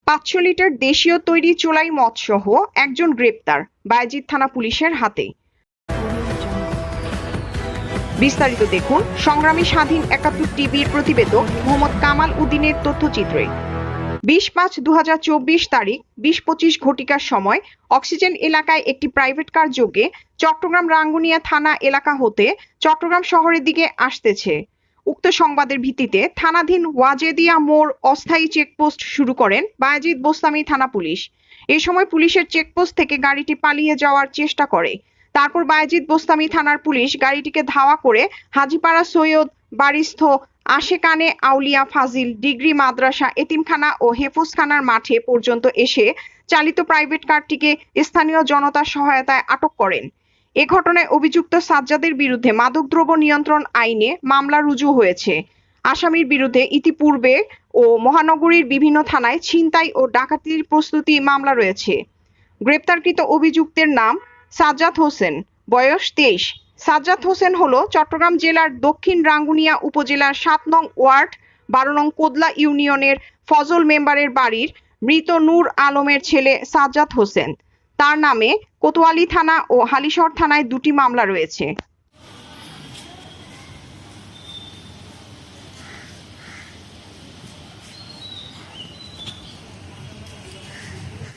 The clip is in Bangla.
500 লিটার দেশীয় তৈরি চোলাই মদসহ একজন গ্রেপ্তার, বায়েজিদ থানা পুলিশের হাতে। বিস্তারিত দেখুন সংগ্রামী স্বাধীন 71 টিভির প্রতিবেদক মোহাম্মদ কামাল উদ্দিনের তথ্যচিত্রে। 20/5/2024 তারিখ 20:25 ঘটিকার সময় অক্সিজেন এলাকায় একটি প্রাইভেট কার যোগে চট্টগ্রাম রাঙ্গুনিয়া থানা এলাকা হতে চট্টগ্রাম শহরের দিকে আসতেছে। উক্ত সংবাদের ভিত্তিতে থানাধীন ওয়াজেদিয়া মোড় অস্থায়ী চেকপোস্ট শুরু করেন বায়েজিদ বোস্তামী থানা পুলিশ। এই সময় পুলিশের চেকপোস্ট থেকে গাড়িটি পালিয়ে যাওয়ার চেষ্টা করে। তারপর বায়েজিদ বোস্তামী থানার পুলিশ গাড়িটিকে ধাওয়া করে হাজীপাড়া সৈয়দ বারিস্থ আশেকানে আউলিয়া ফাজিল ডিগ্রি মাদ্রাসা এতিমখানা ও হেফজখানার মাঠে পর্যন্ত এসে চালিত প্রাইভেট কারটিকে স্থানীয় জনতার সহায়তায় আটক করেন। এ ঘটনায় অভিযুক্ত সাজ্জাদের বিরুদ্ধে মাদকদ্রব্য নিয়ন্ত্রণ আইনে মামলা রুজু হয়েছে। আসামির বিরুদ্ধে ইতিপূর্বে ও মহানগরীর বিভিন্ন থানায় ছিনতাই ও ডাকাতির প্রস্তুতি মামলা রয়েছে। গ্রেপ্তারকৃত অভিযুক্তের নাম সাজ্জাদ হোসেন, বয়স 23। সাজ্জাদ হোসেন হলো চট্টগ্রাম জেলার দক্ষিণ রাঙ্গুনিয়া উপজেলার 7 নং ওয়ার্ড 12 নং কোদলা ইউনিয়নের ফজল মেম্বারের বাড়ির মৃত নূর আলমের ছেলে সাজ্জাদ হোসেন। তার নামে কোতোয়ালি থানা ও হালিশহর থানায় 2টি মামলা রয়েছে।